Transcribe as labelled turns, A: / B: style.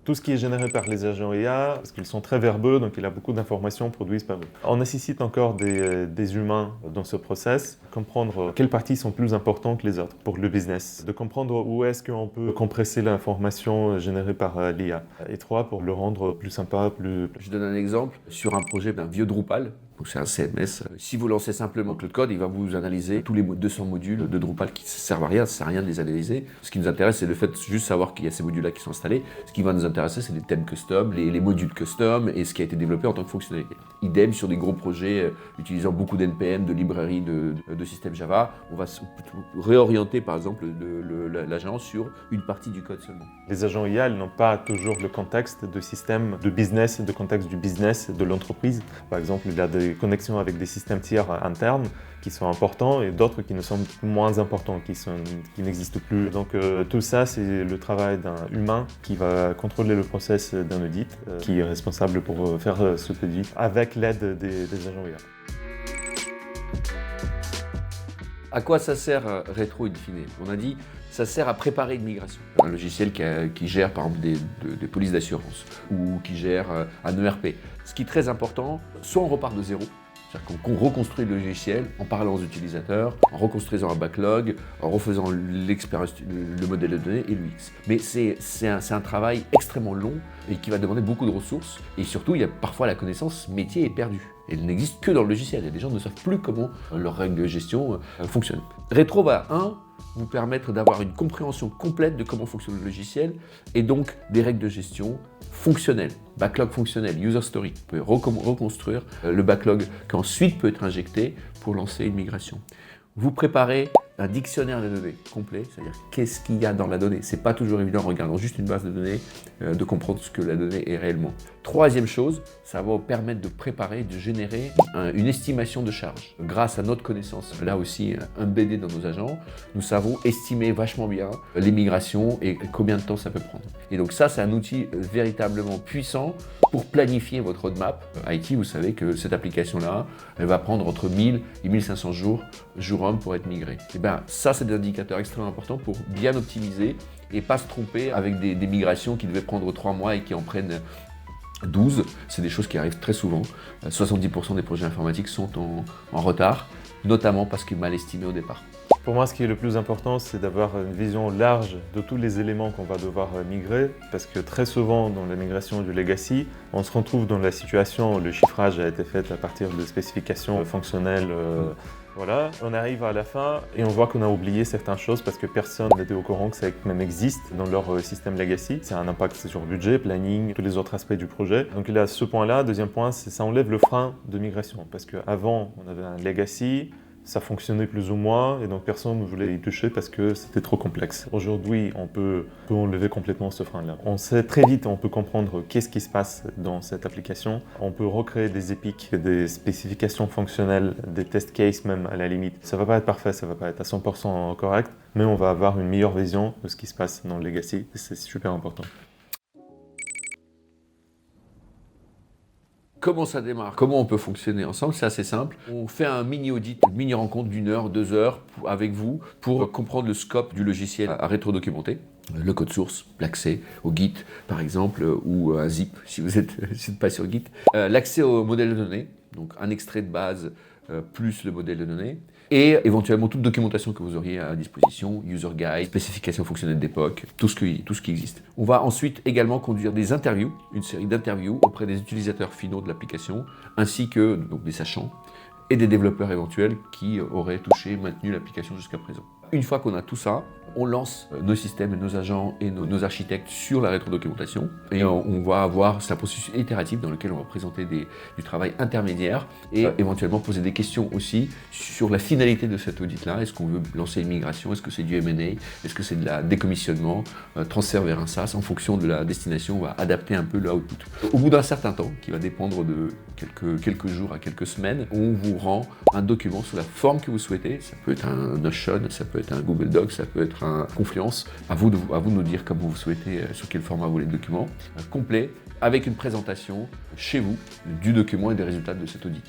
A: tout ce qui est généré par les agents IA, parce qu'ils sont très verbeux, donc il y a beaucoup d'informations produites par eux. On nécessite encore des humains dans ce process, comprendre quelles parties sont plus importantes que les autres pour le business, de comprendre où est-ce qu'on peut compresser l'information générée par l'IA. Et 3, pour le rendre plus sympa, plus...
B: Je donne un exemple sur un projet d'un vieux Drupal. Donc c'est un CMS. Si vous lancez simplement Claude Code, il va vous analyser tous les 200 modules de Drupal qui ne servent à rien, ça ne sert à rien de les analyser. Ce qui nous intéresse, c'est le fait de juste savoir qu'il y a ces modules-là qui sont installés. Ce qui va nous intéresser, c'est les thèmes custom, les modules custom et ce qui a été développé en tant que fonctionnalité. Idem sur des gros projets utilisant beaucoup d'NPM, de librairies, de systèmes Java. On va réorienter par exemple l'agent sur une partie du code seulement.
A: Les agents IA, ils n'ont pas toujours le contexte de système de business, de contexte du business de l'entreprise. Par exemple, il y a des connexions avec des systèmes tiers internes qui sont importants et d'autres qui ne sont moins importants, qui n'existent plus. Donc tout ça, c'est le travail d'un humain qui va contrôler le process d'un audit, qui est responsable pour faire cet audit avec l'aide des agents IA.
B: À quoi ça sert Retro in fine? On a dit ça sert à préparer une migration. Un logiciel qui gère par exemple des polices d'assurance ou qui gère un ERP. Ce qui est très important, soit on repart de zéro, c'est-à-dire qu'on reconstruit le logiciel en parlant aux utilisateurs, en reconstruisant un backlog, en refaisant l'expérience, le modèle de données et l'UX. Mais c'est un travail extrêmement long et qui va demander beaucoup de ressources. Et surtout, il y a parfois la connaissance métier est perdue. Elle n'existe que dans le logiciel. Et les gens ne savent plus comment leurs règles de gestion fonctionnent. Retro va, vous permettre d'avoir une compréhension complète de comment fonctionne le logiciel et donc des règles de gestion fonctionnelles, backlog fonctionnel, user story. Vous pouvez reconstruire le backlog qui ensuite peut être injecté pour lancer une migration. Vous préparez un dictionnaire de données complet, c'est-à-dire qu'est-ce qu'il y a dans la donnée. C'est pas toujours évident en regardant juste une base de données de comprendre ce que la donnée est réellement. Troisième chose, ça va vous permettre de préparer, de générer une estimation de charge. Grâce à notre connaissance, là aussi embeddée dans nos agents, nous savons estimer vachement bien les migrations et combien de temps ça peut prendre. Et donc ça, c'est un outil véritablement puissant pour planifier votre roadmap. IT, vous savez que cette application-là, elle va prendre entre 1000 et 1500 jours homme pour être migrée. Et bien ça, c'est des indicateurs extrêmement importants pour bien optimiser et pas se tromper avec des migrations qui devaient prendre 3 mois et qui en prennent 12. C'est des choses qui arrivent très souvent. 70% des projets informatiques sont en retard, notamment parce qu'ils sont mal estimés au départ.
A: Pour moi, ce qui est le plus important, c'est d'avoir une vision large de tous les éléments qu'on va devoir migrer, parce que très souvent, dans la migration du legacy, on se retrouve dans la situation où le chiffrage a été fait à partir de spécifications fonctionnelles. Voilà, on arrive à la fin et on voit qu'on a oublié certaines choses parce que personne n'était au courant que ça même existe dans leur système legacy. C'est un impact sur le budget, planning, tous les autres aspects du projet. Donc il y a ce point-là. Deuxième point, c'est ça enlève le frein de migration parce qu'avant, on avait un legacy, ça fonctionnait plus ou moins et donc personne ne voulait y toucher parce que c'était trop complexe. Aujourd'hui, on peut enlever complètement ce frein-là. On sait très vite, on peut comprendre qu'est-ce qui se passe dans cette application. On peut recréer des épiques, des spécifications fonctionnelles, des test cases même à la limite. Ça ne va pas être parfait, ça ne va pas être à 100% correct, mais on va avoir une meilleure vision de ce qui se passe dans le legacy et c'est super important.
B: Comment ça démarre? Comment on peut fonctionner ensemble? C'est assez simple. On fait un mini-audit, une mini-rencontre d'1 heure, 2 heures avec vous pour comprendre le scope du logiciel à rétro-documenter. Le code source, l'accès au Git par exemple, ou un zip si vous n'êtes pas sur Git. L'accès au modèle de données, donc un extrait de base plus le modèle de données. Et éventuellement toute documentation que vous auriez à disposition, user guide, spécifications fonctionnelles d'époque, tout ce qui existe. On va ensuite également conduire des interviews, une série d'interviews auprès des utilisateurs finaux de l'application, ainsi que donc, des sachants et des développeurs éventuels qui auraient touché, maintenu l'application jusqu'à présent. Une fois qu'on a tout ça, on lance nos systèmes, nos agents et nos architectes sur la rétrodocumentation et on va avoir un processus itératif dans lequel on va présenter du travail intermédiaire et éventuellement poser des questions aussi sur la finalité de cet audit-là. Est-ce qu'on veut lancer une migration? Est-ce que c'est du M&A? Est-ce que c'est de la décommissionnement? Transfert vers un SaaS? En fonction de la destination, on va adapter un peu le output. Au bout d'un certain temps, qui va dépendre de quelques jours à quelques semaines, on vous rend un document sous la forme que vous souhaitez. Ça peut être un Notion, ça peut être un Google Doc, ça peut être un Confluence. À vous de nous dire comment vous souhaitez, sur quel format vous voulez le document. Complet, avec une présentation chez vous du document et des résultats de cet audit.